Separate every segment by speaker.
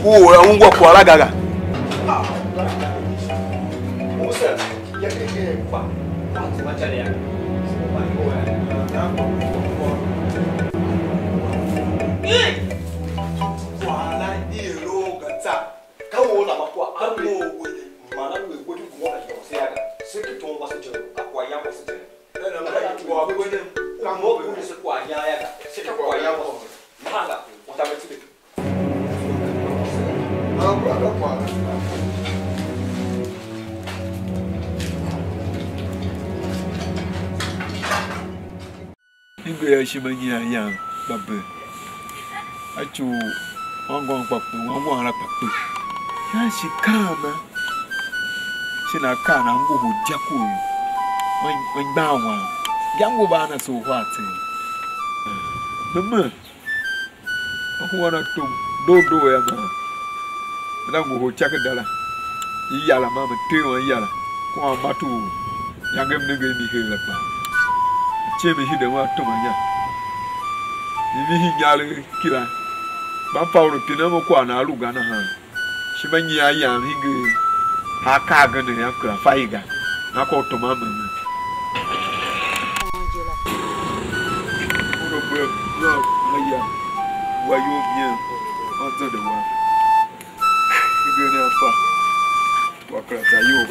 Speaker 1: Uwe ungwa kwa gaga. Ishimanyian, Babu. I chew one going papu, one papu. Here she come. She not can and go with Jaku. When down young Bana so what? Mamma, who wanna do ever? Madame go check a dollar. Yalla, mamma, 2 yalla. Kwa matu, young nigga here. Chemi hide wa tomanya ibi hinyale kila ba Paulo pina mo kwa na aluga na ha Ishimanyian hige aka ga ne yakra faiga na ko toma mama oro bro aya wa yo bien onto de wa hige ne afa wa krata yo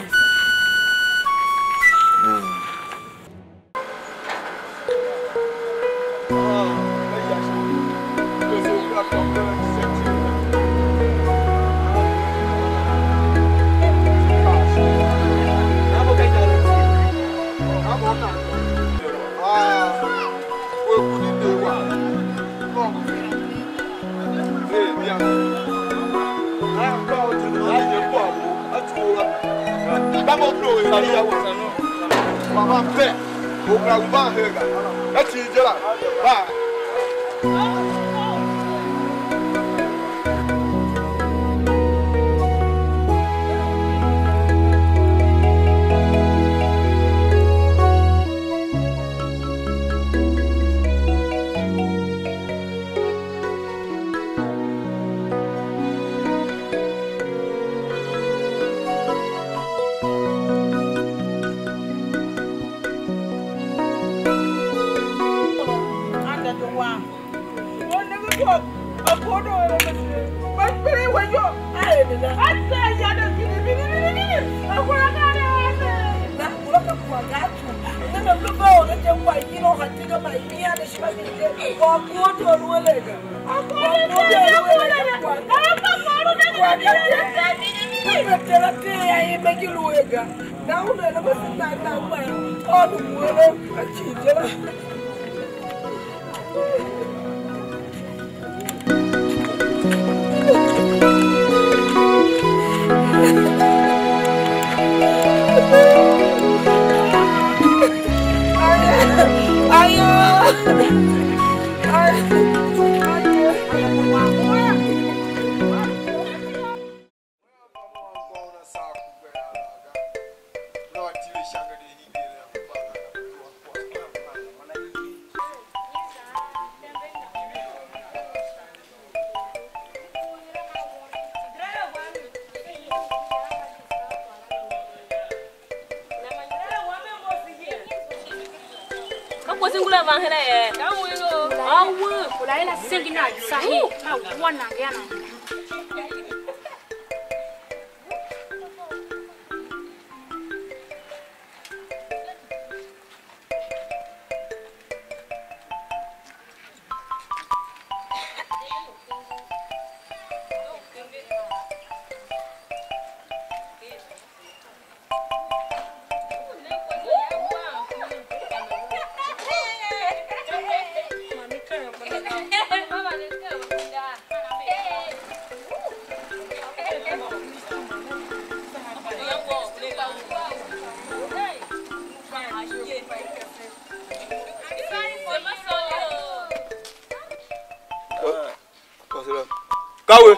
Speaker 1: Kawe.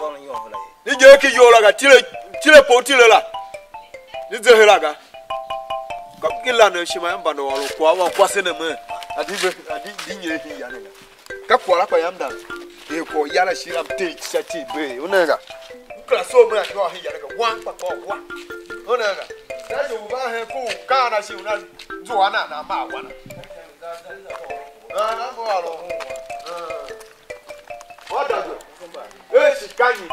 Speaker 1: Ni je ki yo la ga tire po tire la. Ni je hera ga. Ka kila na Ishimanyian ba no walo kwa wa kwase na me. Adi dinye hi ya ne. Ka kwa la kwa yamda. E ko yala shira mte chati be. Unega. so much more here. One for one. That's the one who can't see Joanna. I'm one. What does it? Yes, can you?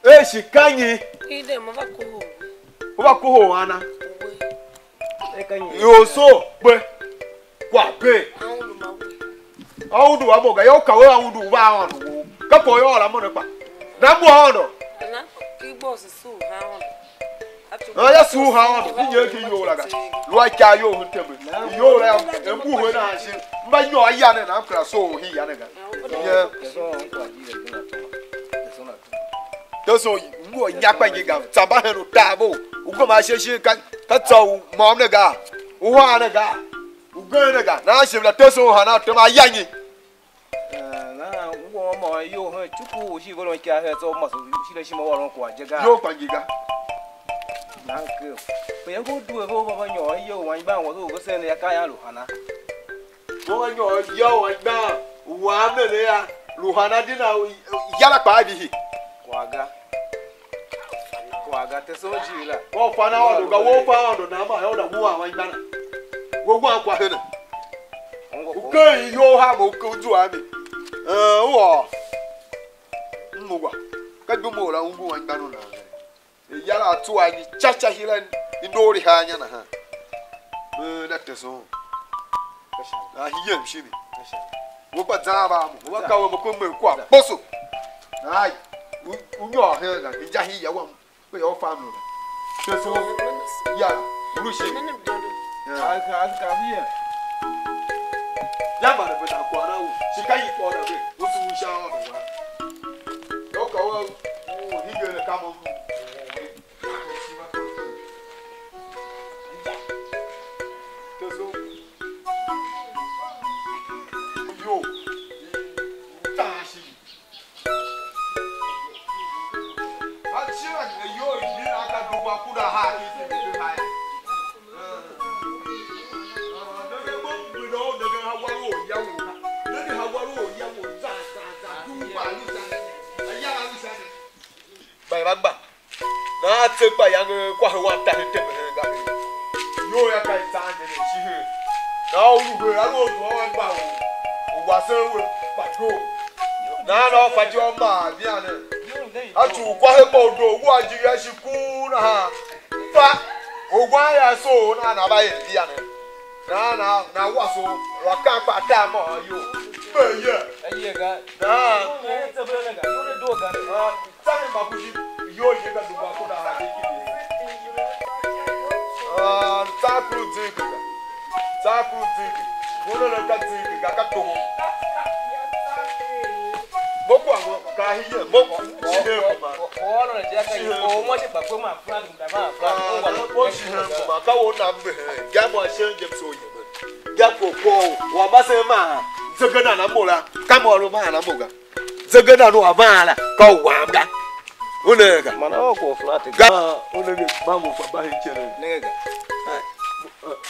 Speaker 1: Yes, can you? Wako Anna. You so, but what pay? How do I go? I will do one. Couple all I'm on the back. Number one. I just saw how you like you and who when I see, but you are young and I'm so he and those are Yapan Sabahan Tabo, Ugama Shashi Katso, Monaga, Uanaga, Uganaga, Nashim Latoso Hana to my yangi. Now, you heard Chuku, she will carry her so much. She let him all on Quajaga. Yo, Pangiga. But you go to a home of your yo, one bound was over sending a Kaya Luhana. Go on your yo, and bound. One there, Luhana dinner, Yalapabi. Quaga. Quaga, the Sojila. Oh, Fana, go pound on Nama, held a woman, my man. Go one Quahana. Okay, you have a good to Abby. Muga. Kadumora, Ungu and Danuna. Yala two I Chacha Hill and Indori Hanyana. That is all. He young shimmy. Wapa Zaba, Waka Mukumba, Bosso. Aye, Ungo heard that Jahi Yawam, with your family. Yeah, Lucy. I can't hear. Yamma with Aquana, she can't eat all of it. What's the shower? Oh, he gonna come on. Yo, Tashi. I'm sure you're in Akaduba high. Bagba. Na tsepa yang kwa wa ta te ga. Yo ya kai sa de chi he. Na o lu a lo do wa ba o. O wa se we ba do. Na no fa ji o ma bi ane. A tu kwa he mo do wo aji ya shi ku na ha. Fa o gwa ya so na ba ye bi ane. Na wa so wa ka pa ta mo yo. Be ye. Aye ga. Na. Te be na ga. Yo le do ga. Tani makuji yo yega duba ko da haki taku ziki wono na kaziki kakato boko ango ka hiye boko chihe ma wono na jaka ko mo se bako ma flag da ma flag wo chihe ma ka wo na mbe ga mo shenje so yebe ga ko wa ba se ma zegana na mola ka mo ro ma na moga zegana no abala ka wa ga Unega, mana ko flat. Ga unega mambo kwa bahi chere. Nega.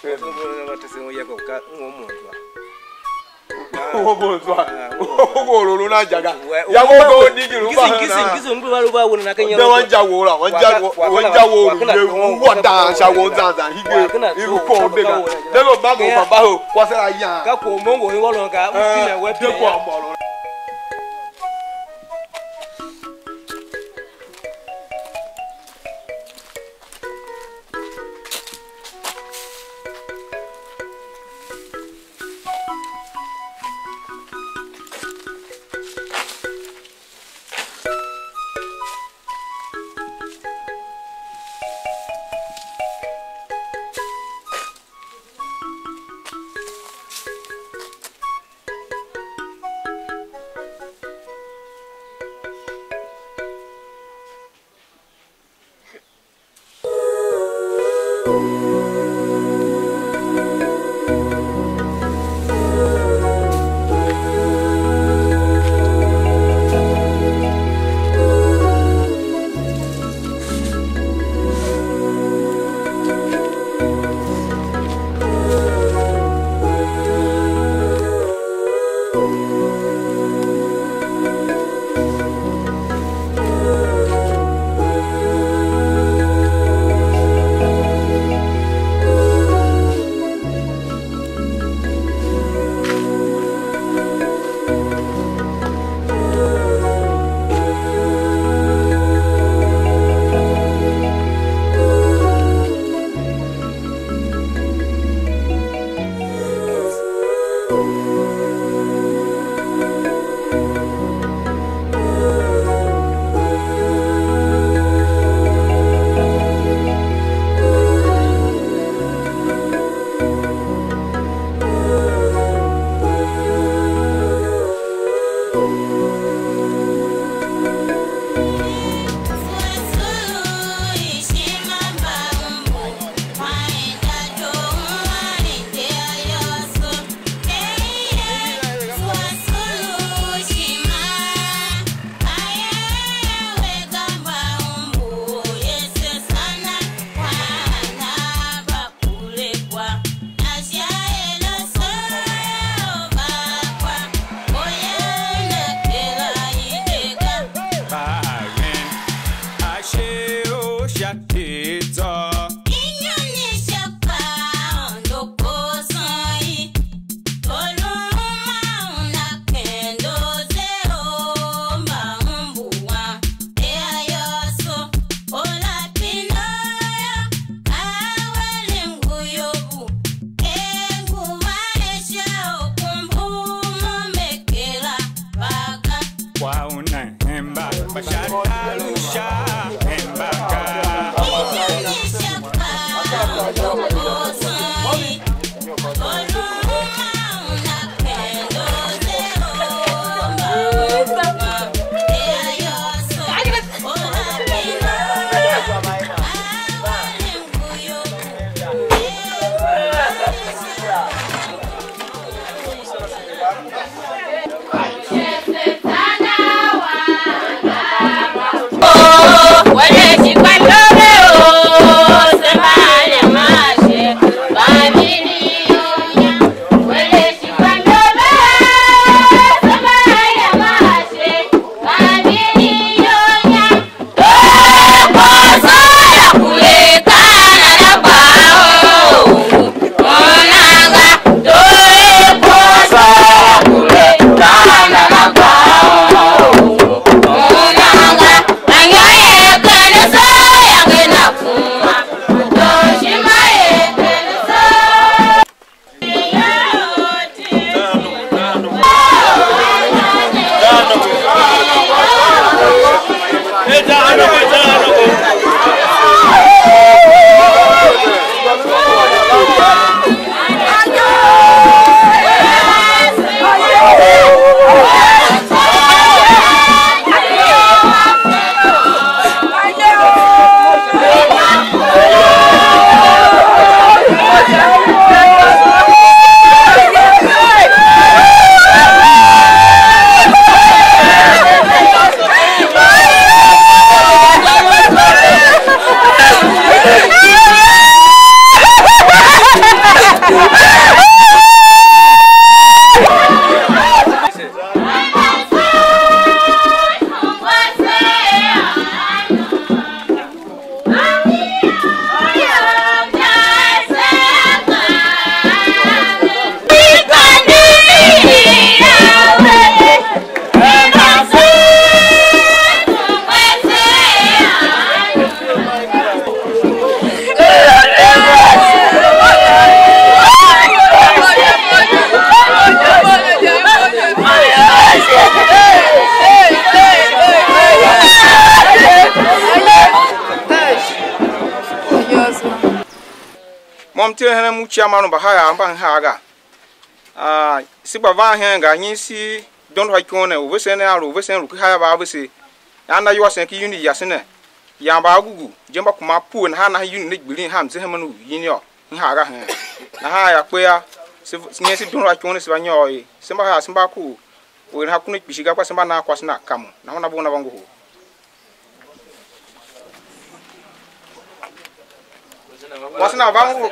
Speaker 1: Ngo yako ka ngomonzwa. Ngomonzwa. Ngololo na jaga. Ya go digiru ba. Kisi mbu balu ba wona nakanya. Wanja wola, wanja wo. Wada sha wo zanza hige. Iru ko dega. Dego bago kwa baho kwa sera ya. Ka ko mongo ngolo ka utine wepe kwa mbolo.
Speaker 2: Mom tell him chairman Bahaya and Banhaga. Sibava Hanga, Nisi, don't like corner, Wesen Aru, Wesen Rukhava, obviously. And I was saying, you need Yasene, Yambagu, Jambakuma Poo and Hana unique building hams, Hemanu, Yinyo, Haga. Nahaya, queer, Nancy don't like corners of Anyoy, Simba Simbaku, will have Kunik Bishigapa Samana was not come. Now on a bonavongo. What's now Vango?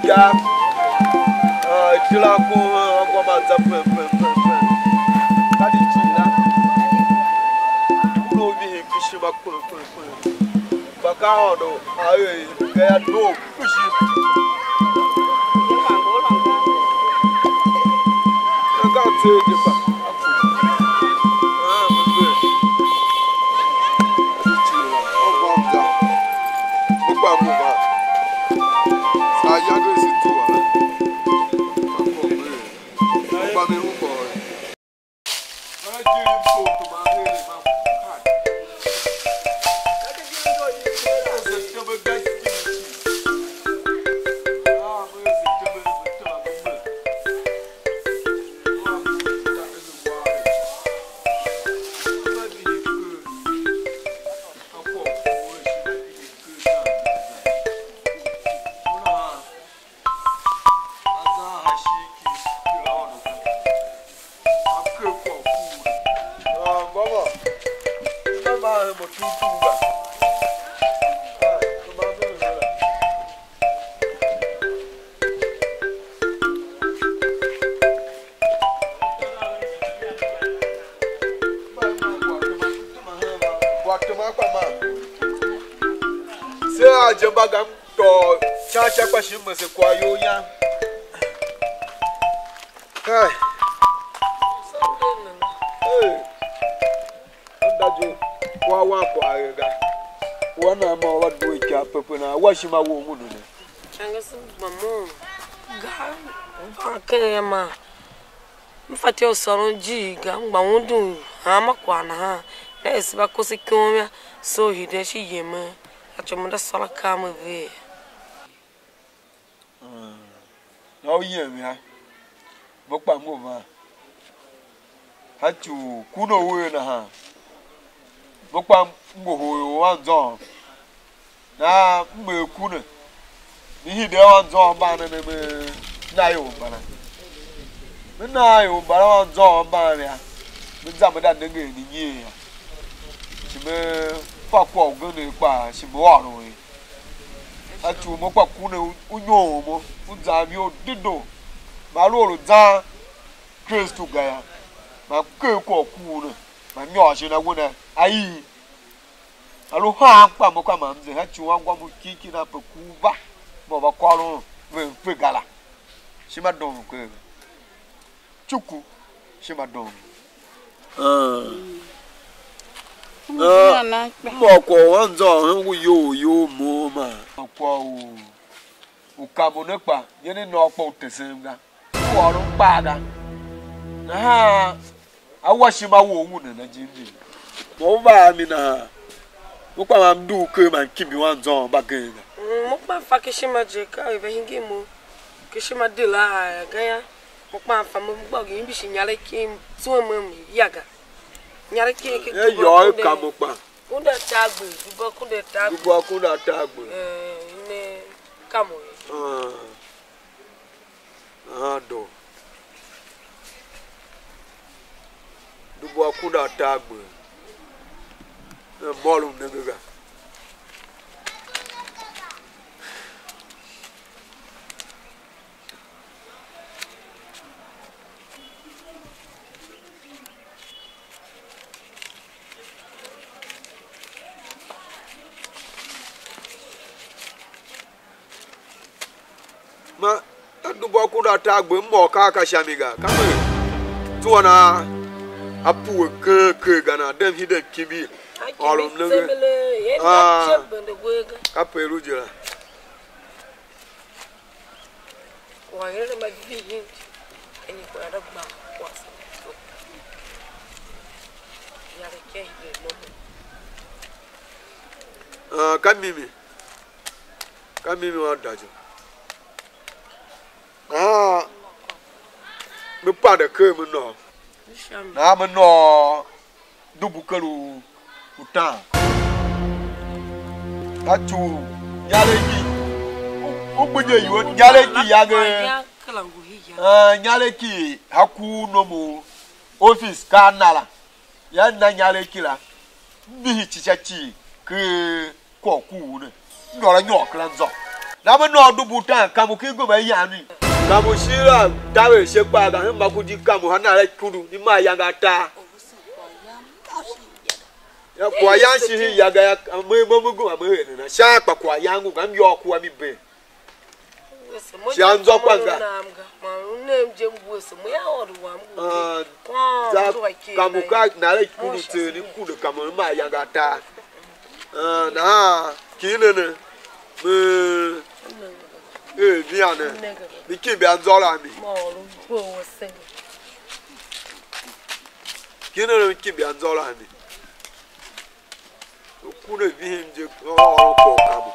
Speaker 2: Idyako,
Speaker 1: cao đồ ai cái đồ cái gì nó cao chơi chứ mà jamba gam to cha kwa shi mu se kwa yo ya kai ndajo kwa wa kwa ga wana ma wa do cha pepe na wa shi ma wo mu no
Speaker 3: changa su mamu ga ba ke ma mfati osoron ji ga ngba wudun ha makwa na ha na esiba kosikon so hide shi yema achomunda sola kama ve
Speaker 1: no yemi ha bokpa mo ma hachu kuno we na ha bokpa ngoho wanzo na mbe kuno ni hide wanzo ba na me na yo bana me na yo bana wanzo ba ya me zamu da nge ni yi ya chime kwa ogene pa sibo e atu mo kwa kune unyo mo unzami odido ma lo za Kristo gaya ma ke kwa kune ma nyo se na wona ayi alo ha pa mo kwa ma mze ha chu wa gwa mo kiki na pa ku ba mo ba kwa lo we gala shima don ko chuku shima don moko wanzo hu yo mo ma kwa o kamo nepa yene no po tesenga wo ro pa ga na ha awashima wo hu na jinji mo ba mi na mo kwa ma Mdooter man kimi wanzo ba genga
Speaker 3: mo pa fa kishima je ka e hingi mo kishima de la ga ya mo pa fa mo gbo gi bi shinyale ki tuo mo yaga nyare ki ki
Speaker 1: yo kamo pa
Speaker 3: kunda tagbe dubo kunda
Speaker 1: tagbe
Speaker 3: ne kamo
Speaker 1: do dubo kunda tagbe bolu ndega ma dubo kunda tagbe mo ka shamiga kama tuona apu ke gana dem hide kibi olum nge ka peru jira
Speaker 3: wa yele ma bi yin eni ko ada gba kwa sa yare ke hide no kamimi wa dajo me pa de ke me no na me no dubu kalu uta achu nyaleki ogbeje yiwo nyaleki yage nyaleki haku no mo office kanala ya na nyaleki la bi chichachi ke koku ne ndora nyokla nzo na me no dubu ta kamu ke go ba yanu kamu shira dawe se pa ga ma ku di kamu hana re kudu ni ma yanga ta ya kwa ya shi ya ga mamugu amahe na sha pa kwa ya ngu gam yo kwa mi be sha nzo kwanga za kamuka na le kunu te ni kudu kamu ma ya ga ta na kinene bien ne mi ki be anzo la mi kinene mi ki be anzo la mi kunu bi himje ko kamu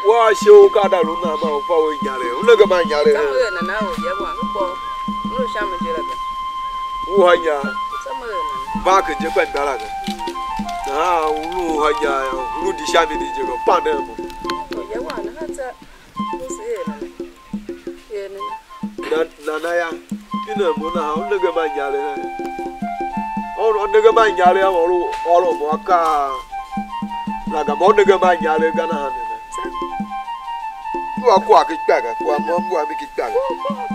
Speaker 3: wa show ka da lu na ma o fa o nyare o lega ma nyare na na o je wa ko no sha me je la ga u ha nya ba ke je kwa ndala ga na u ha nya u di sha me di je ko pa na mo o je wa na ha ta o se na ya kina mo na o lega ma nyare o lega ma nyare o mo ka la ga mo lega ma nyare ga na kwa kitaka kwa mambo abi kitaka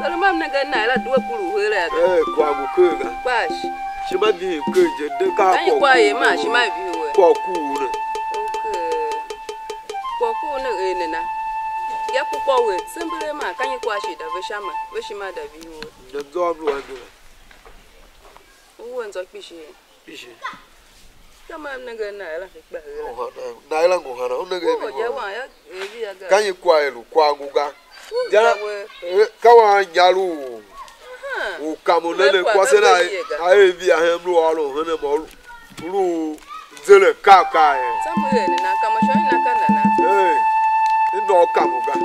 Speaker 4: kala mam na ga na la duwa kuru hera
Speaker 3: kwa gukuga
Speaker 4: bash
Speaker 3: shima bi keje de ka
Speaker 4: ko kwa ye ma shima bi we
Speaker 3: kwa ku ne
Speaker 4: kwa ku ne ene na ya ku kwa we sembere ma kanyi kwa shi da veshama veshima da bi we
Speaker 3: de zo bu ando
Speaker 4: uwe nzo pishi kama na ga na la fikba
Speaker 3: na ila ngohana unege
Speaker 4: bi ya wa ya ebi ya ga
Speaker 3: kanyi kwa elu kwa guga jana kawa nyaru ukamunene kwa sena aevi ahemru oro hene mo ru zele kaka
Speaker 4: samwe na kama shoni na kana na
Speaker 3: ndo kamuga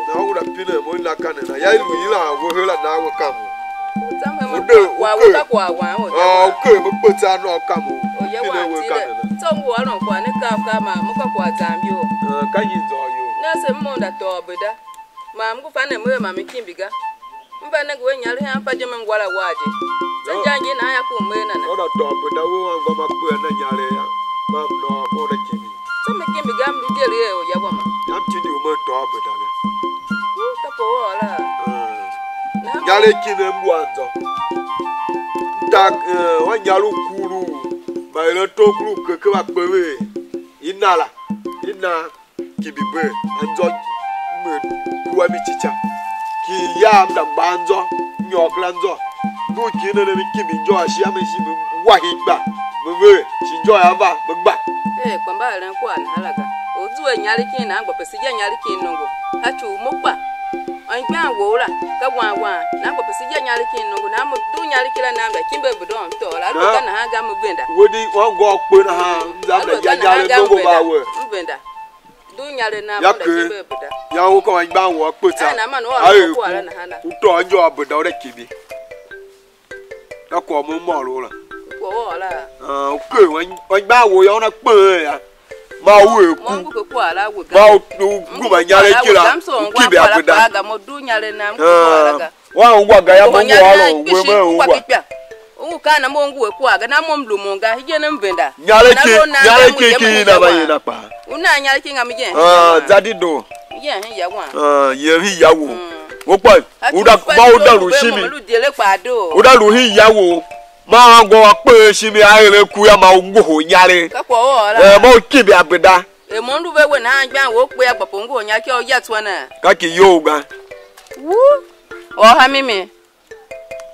Speaker 3: na ura pine mo na kana na ya ilu yila wo hela na wo kamu
Speaker 4: samwe wa wo kwa wa
Speaker 3: okay mo peta no kamu
Speaker 4: pine wo kana tongo aro kwa ne ka ma mo kwa zambio
Speaker 3: kanyi zo yo
Speaker 4: na se mo da to obeda ma mgu fa na mo ma mi kimbiga mba na gwe nyare ha pa je me ngwala waje zanjanje na ya ku me na na
Speaker 3: oda to obeda wo ngwa ma ku na nyare ya ma no mo da kimi
Speaker 4: so me kimbiga mdu dere o ya boma
Speaker 3: am ti di mo to obeda ga
Speaker 4: ta po wala
Speaker 3: nyare kimi mbu anzo tak wa nyaru kuru ba ile to kuru keke ba pewe inala ina kibibe anzo me kuwa mi chicha ki ya mda banzo nyokla nzo du ki na mi kibi njo ashi ameshi wa higba mwe shi njo ya ba gba
Speaker 4: kwamba ran kwa na halaga ozu enyari kin na agba pesi je nyari kin nongo hachu mokpa an gba wora ka gwa na agba pesi je nyari kin nongo na mo du nyari kila na mda kimbe budon to la do kana ha ga mbenda
Speaker 3: wodi won go pe na ha za mda ya nyari nongo ba we
Speaker 4: mbenda du nyari na mda kimbe buda
Speaker 3: ya wo ko gba wo pe ta
Speaker 4: na ma no wa ko ala na hala
Speaker 3: uto njo abuda ore kibi na ko mo mo ro la
Speaker 4: ko wala
Speaker 3: okay won gba wo ya ona pe ya ma wo eku
Speaker 4: mo ko ko ala wo
Speaker 3: ma gu ma nyare kila kibi abuda
Speaker 4: ga mo du nyare na ko ala ga
Speaker 3: wa ngwa ga ya mo ngwa ro we me ngwa
Speaker 4: u kana mo ngwe ko aga na mo mlumo nga hije na mbenda
Speaker 3: nyare ki na ba yina pa
Speaker 4: una nyare ki ngam je
Speaker 3: zadido
Speaker 4: ye hin ya wa
Speaker 3: ye hi yawo wo pa uda ma uda ru shimi uda ru hi yawo ma go pe shimi ayere ku ya ma ngwo nyare
Speaker 4: ka ko ora
Speaker 3: mo kibi agbeda
Speaker 4: e mo ndu be we na agba wo pe agbapo ngwo nya ki o ya tu na
Speaker 3: ka ki yo gba
Speaker 4: wu o ha mimi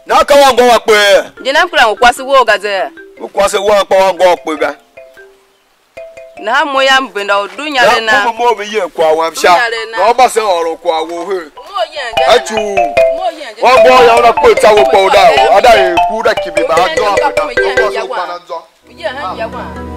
Speaker 3: na ka wa go wa pe
Speaker 4: dina kula wo kwasi wo gaze
Speaker 3: wo kwase wo pa wa go pe ga
Speaker 4: na mo ya mbenda o du nyare na
Speaker 3: mo be ye kwa wa msha na ba se oro kwa wo he
Speaker 4: mo ye nje
Speaker 3: atu wa go ya ona pe ta wo pa o da o ada e ku da kibi ba do abeda ko so pa na nzo
Speaker 4: ye han ya wa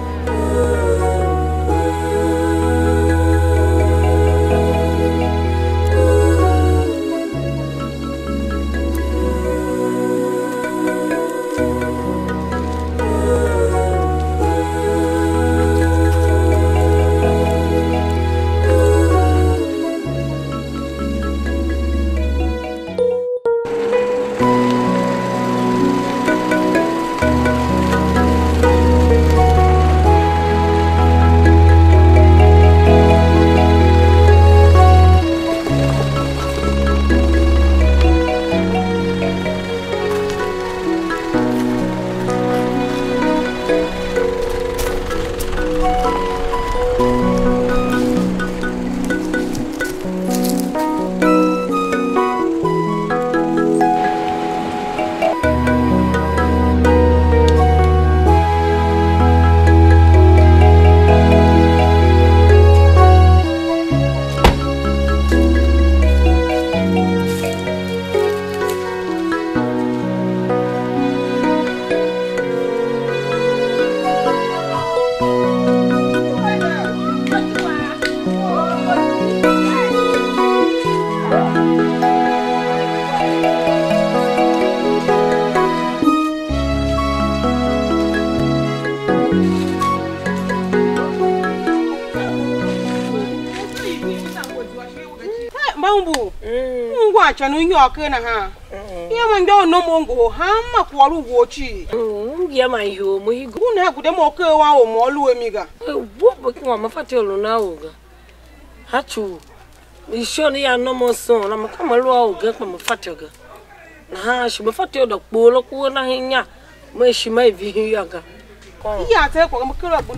Speaker 5: Bambu. Watch and New York and ha. Yaman don't no mongo, hammer quarrel watchy.
Speaker 6: Yaman, you, we go
Speaker 5: now with them okay while more Luemiga.
Speaker 6: What become a fatal now? Hachu. We surely are no more son. I'm a come along, get from a fatigue. Nah, she be fatal the polo, Kuana, where she may be younger.
Speaker 5: Yeah, take a color for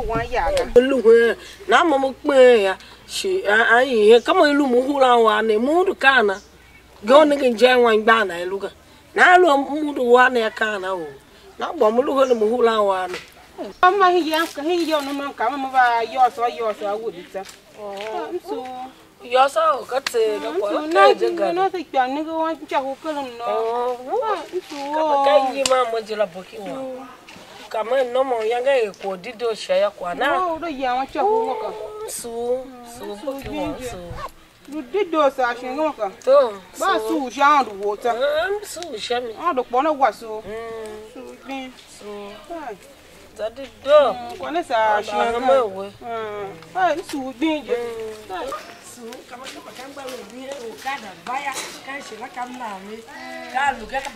Speaker 5: 1 year.
Speaker 6: Look, now, Mamma, she, I come on, Lumuhula, and a mood cana. Go and get one banner, look. Now, mood one a cana. Now, Bamu, the Muhula one. I'm my young, young man, come over yours or yours, I would, sir. Oh, so. Yours, I got to not think your nigga want to call him. No, can't you, Mamma, Jilla booking? Come on, no more young guy, or did you share one now? The young walker. So, you did those ashing walker. So, Basu, young water. So, shammy. All the corner was so. So, that did do. When it's a shame away. So, danger. Come on, be a kind of buyer. Can't she like I'm now? Can't look at the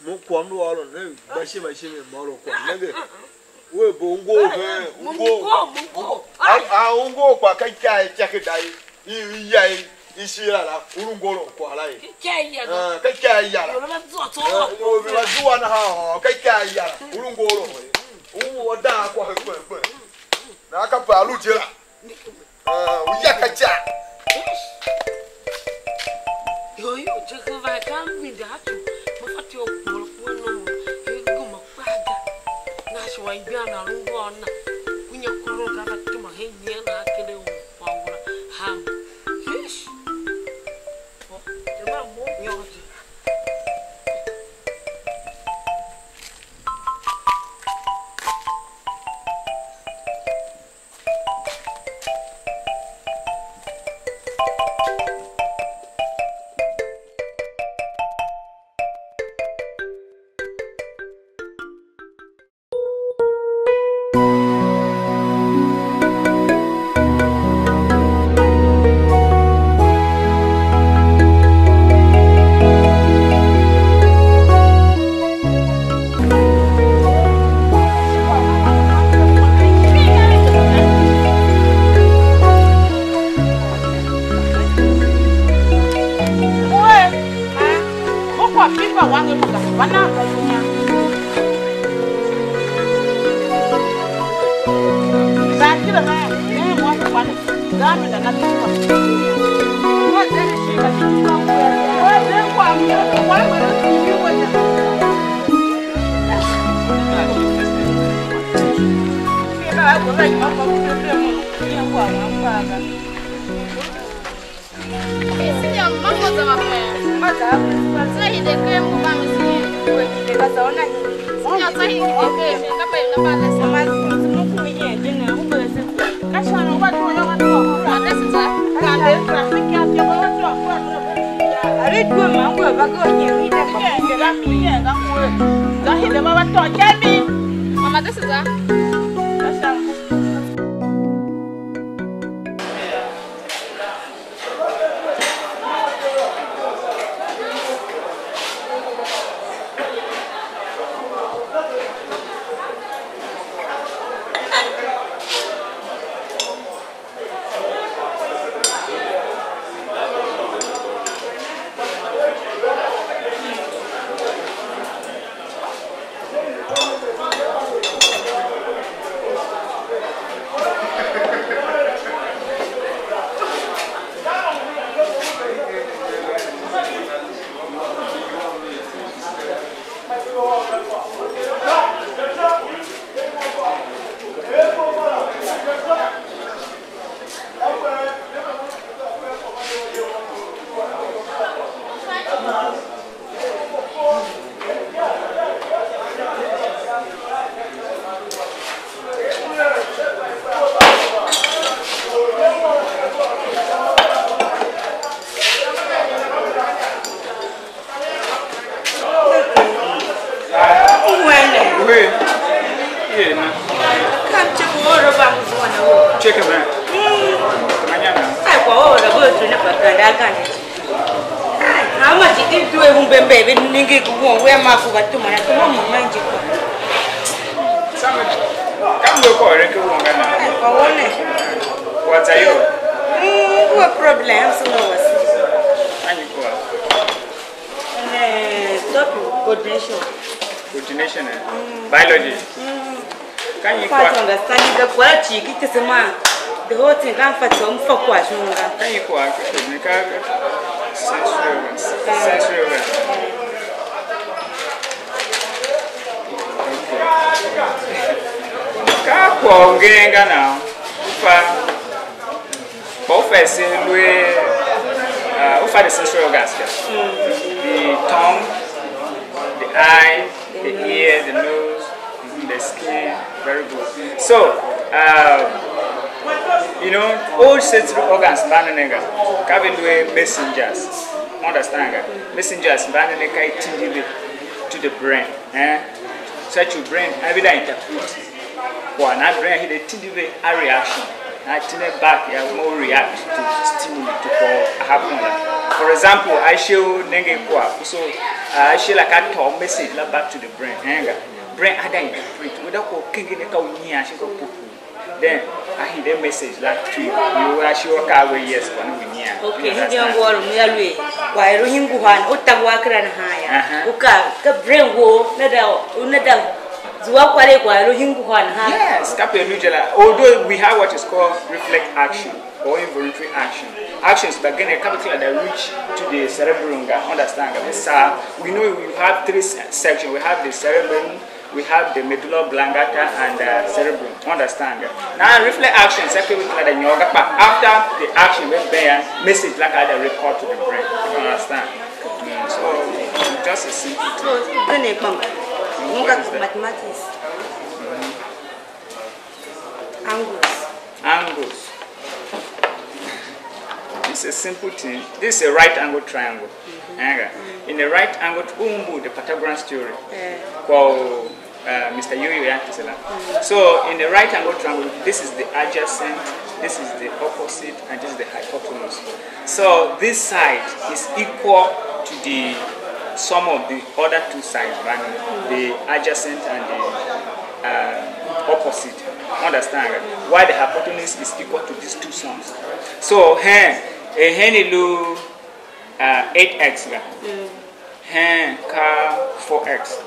Speaker 3: mo kwa no oro na ba shi mo ro kwa na ge we bo ngo he ngo ngo kwa ka kai chake dai yi ishira la urungo ro kwa la yi kai ya yo na zo to yo bi la zuwa na ha kai ya urungo ro wo da kwa he na aka pa alu jira uya ka cha yo je vai kam mi da tu mo fati o ko no e go mo paga na shi wa ibi ana rungo na kunya kuro ga ba tu ma he ni na kele o pa wora ham fish o je ma mo yo
Speaker 4: Mama, this is a
Speaker 2: biology. Can you quite understand the quality? The whole thing can for what you can you quite sensory organs. Now, both as the sensory organs, the tongue, the eye, the ear, the nose, the skin, very good. So, you know, all sensory organs, carry messengers. Understand? Messengers, to the brain. Such a brain, every day interpret. One, I brain hit a reaction. I turn it back, more react to stimuli to happen.
Speaker 7: For example, I show nenge kwa, so I show like a talk message back to the brain. Brain ada interpret. Whether ko kingi neka unia shiko pupu. Then I hear the message like to you. You are sure ka we yes kwa unia.
Speaker 8: Okay, hindi ang wala muyalwe. Kwa ero hinguhan utagwa kran haya. Uka ka brain wo nada zuwa kwale kwa ero hinguhan ha.
Speaker 7: Yes, kape nujela. Although we have what is called reflex action or involuntary action. Actions begin a capital that reach to the cerebrum. Understand? We know we have three sections. We have the cerebrum, we have the medulla oblongata, and the cerebrum. Understand? Now, reflex actions after the action, we bear message like I record to the brain. You understand? So just a simple thing.
Speaker 8: Mathematics.
Speaker 7: Angles. It's a simple thing. This is a right angle triangle. In the right angle, the Pythagorean theory. Called Mr. Yoyo. So in the right angle triangle, this is the adjacent, this is the opposite, and this is the hypotenuse. So this side is equal to the sum of the other two sides, the adjacent and the opposite. Understand? Why the hypotenuse is equal to these two sums. So here, a henny 8x, hen car 4x.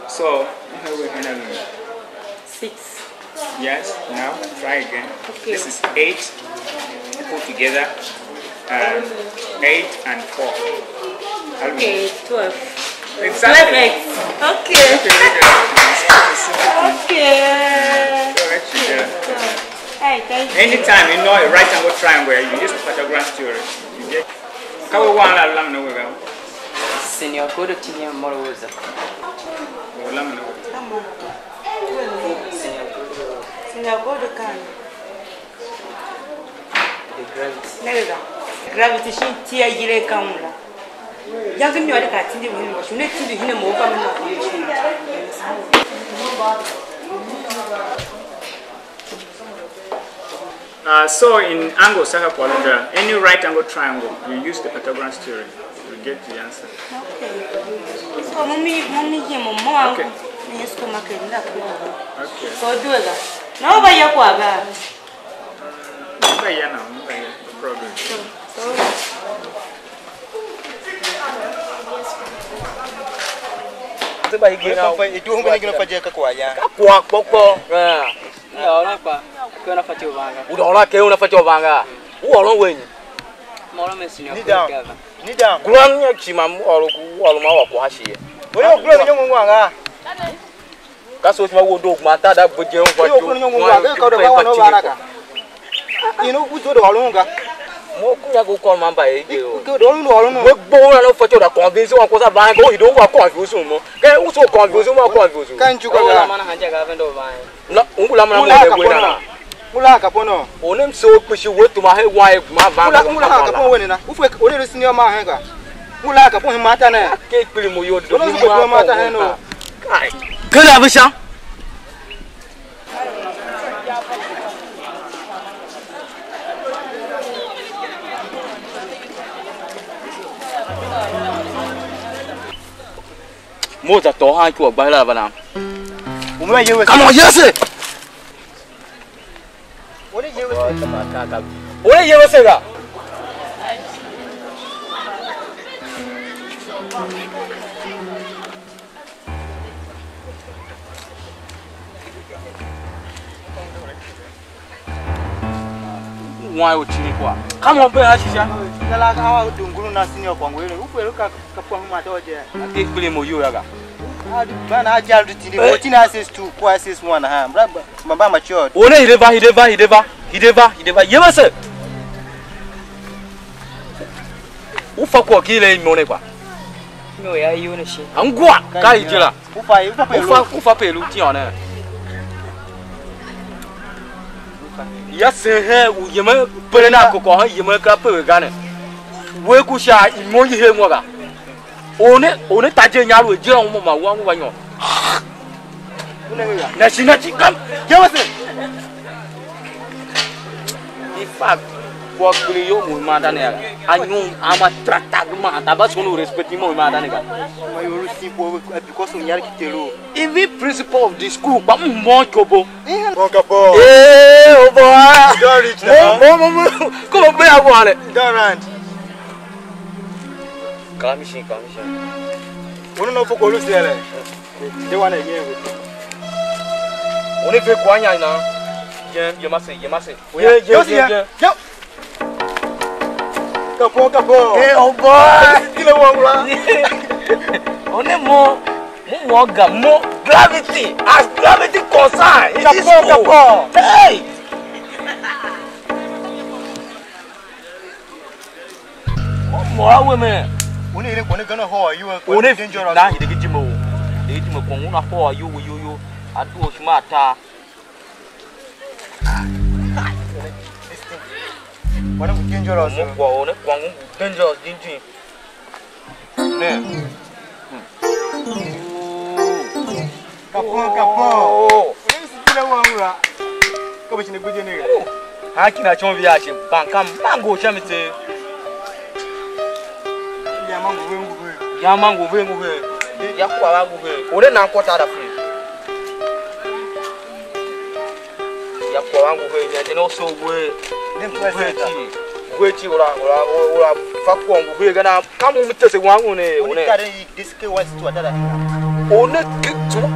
Speaker 7: So here we
Speaker 8: 6.
Speaker 7: Yes. Now try again.
Speaker 8: Okay.
Speaker 7: This is 8. Put together 8 and 4.
Speaker 8: Okay, 12.
Speaker 7: Exactly.
Speaker 8: 12x. Okay. Okay. Hey, thank you.
Speaker 7: Anytime you know a right angle triangle, you use the Pythagorean theory. You get. How we want to learn now?
Speaker 9: Senior, go to Tinia Morosa.
Speaker 8: Senior, go to Can.
Speaker 9: The gravity.
Speaker 8: Never. Gravity she tear gire kamula. Young you are the cat in the window. You need to be in a mobile.
Speaker 7: So in angle circle quadrilateral, any right angle triangle, you use the Pythagorean theory. You get the answer.
Speaker 8: Okay. So mommy here, mama.
Speaker 7: Okay.
Speaker 8: Yes, come again.
Speaker 7: Okay.
Speaker 8: So do it. No, by your quaga.
Speaker 7: No problem.
Speaker 3: Itu hubungan dengan fajar kekuaya.
Speaker 9: Kuak pokok. Ya, apa? Kau nak facil bangga. Udah kau nak facil bangga. Orang wen. Malam mesin
Speaker 3: Ni dah.
Speaker 9: Gulangnya cimam orang mau aku hasil.
Speaker 3: Boleh gulang yang ngomong ah.
Speaker 9: Kasus mau duduk mata dah berjauh
Speaker 3: facil. Boleh yang ngomong ah. Kau dah bawa nak mana kah? Ini udah orang kah?
Speaker 9: Mau punya aku kau mampai itu.
Speaker 3: Kau dah orang.
Speaker 9: Bawa nak facil dah convince orang kau sabang kau hidup aku confuse semua. Kau usah confuse semua confuse.
Speaker 3: Kan juga
Speaker 9: kah? Mana hanya kau vendor bang. Nak unggulah mana
Speaker 3: boleh buat. Mula kapono.
Speaker 9: Onem so pushi wetu mahe wai ma banga.
Speaker 3: Mula kapono wene na. Ufu ole senior ma henga. Mula kapono mata na.
Speaker 9: Ke pili mo yodo.
Speaker 3: Mula mata heno.
Speaker 9: Kai. Kala bisha. Moza to ha ku ba la bana.
Speaker 3: Umwe yewe.
Speaker 9: Come on, yes. Ole yewe sega. Why would you kwa? Come on, be hashisha.
Speaker 3: Nala kawa dungulu na senior kwangu ile. Ufu ka kapwa mata oje.
Speaker 9: Ati kule mo yo yaga.
Speaker 3: Bana ajal rutini 14 assist 2 kwa assist 1 ha. Mbamba matured.
Speaker 9: Ole hideva. Yewe se. Ufa kwa kile imone kwa.
Speaker 8: No ya yuna shi.
Speaker 9: Angwa kai jira.
Speaker 3: Ufa
Speaker 9: pelu ti ona. Ya se he u yema pele na ko ha yema ka pe ga ne. We ku sha imoyi he mo ga. One taje nyaru jira mo ma wa wa nyo. Na shina chikam.
Speaker 3: Yewe se.
Speaker 9: In fact, kwa kule yo mu mata ne anyu ama tratar ma ta ba sunu respect mo mata ne ga
Speaker 3: ma yo rusi po because on yar kitelo
Speaker 9: even principal of the school ba mo chobo
Speaker 3: bonka bo
Speaker 9: oh boy
Speaker 3: don't reach now
Speaker 9: mo ko be awo ale
Speaker 3: don't run
Speaker 9: kamishin
Speaker 3: wono no foko lu sele de wana yewe
Speaker 9: oni fe kwanya na ye mase
Speaker 3: yo kapo
Speaker 9: eh oh boy
Speaker 3: ile wangula
Speaker 9: oni mo gravity as gravity concern
Speaker 3: kapo
Speaker 9: hey mo awe me
Speaker 3: oni ile kone gana ho you
Speaker 9: oni dangerous na hide gijimo ko una ho you adu osmata
Speaker 3: wana dangerous
Speaker 9: mo ko one kwa dangerous jinjin ne
Speaker 3: kapo ile wangula ko be chine guje ne
Speaker 9: ha kina chon via che bankam mango chamite ya mango vengu ya kwa wangu ore na nkota da free ya kwa wangu ya no so we ti ora fa kwa wangu gana kamu mutese wangu ne one
Speaker 3: kare diske west to adada
Speaker 9: one kitu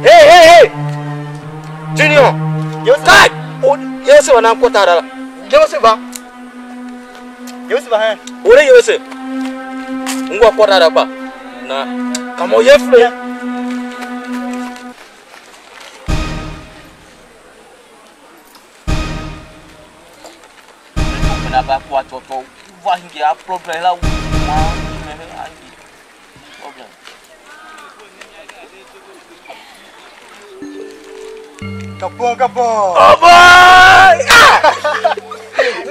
Speaker 9: hey junior kai yose wana nkota da yose ba
Speaker 3: ha
Speaker 9: ore yose ngwa kota da ba na kama yefre na ba kwa toto va hingia problem la problem
Speaker 3: kapo
Speaker 9: oh boy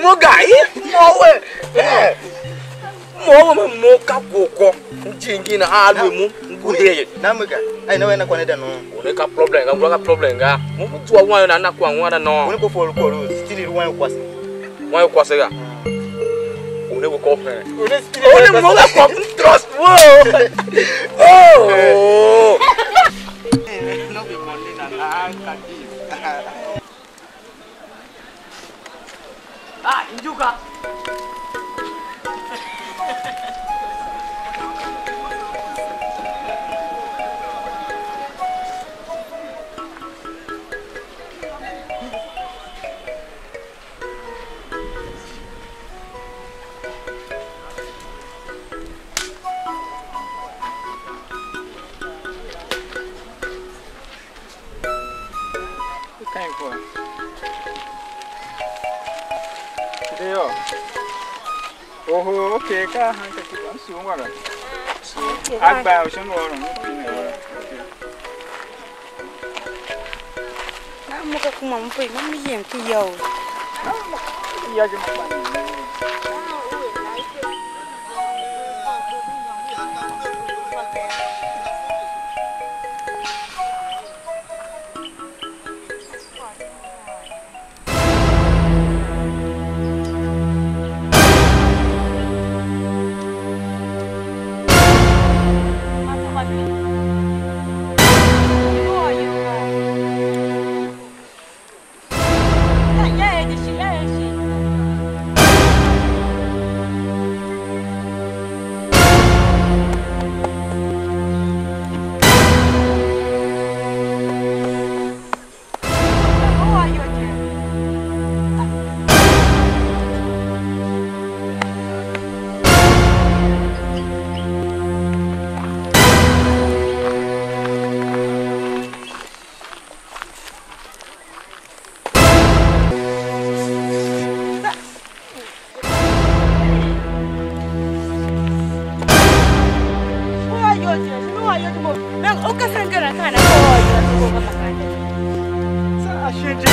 Speaker 9: mo gai mo ka koko njingi na alwe mu nguheye
Speaker 3: namuga ai nawe na kwa neda no
Speaker 9: one ka problem ga mo mutu wa wan na kwa wan no
Speaker 3: one ko for ko still wan
Speaker 9: kwase ga one ko ko
Speaker 3: one still
Speaker 9: one mo la ko trust wo oh no be money na ka di injuga
Speaker 2: Deo. Oh, okay, ka hanga kiban suwara. Agba o shon woro no pine wora.
Speaker 8: Na muka kuma mun fai mun yin ki yau.
Speaker 2: Ya ji mapa.
Speaker 8: Uka sangara kana ko yo ko makanya.
Speaker 3: sa ashije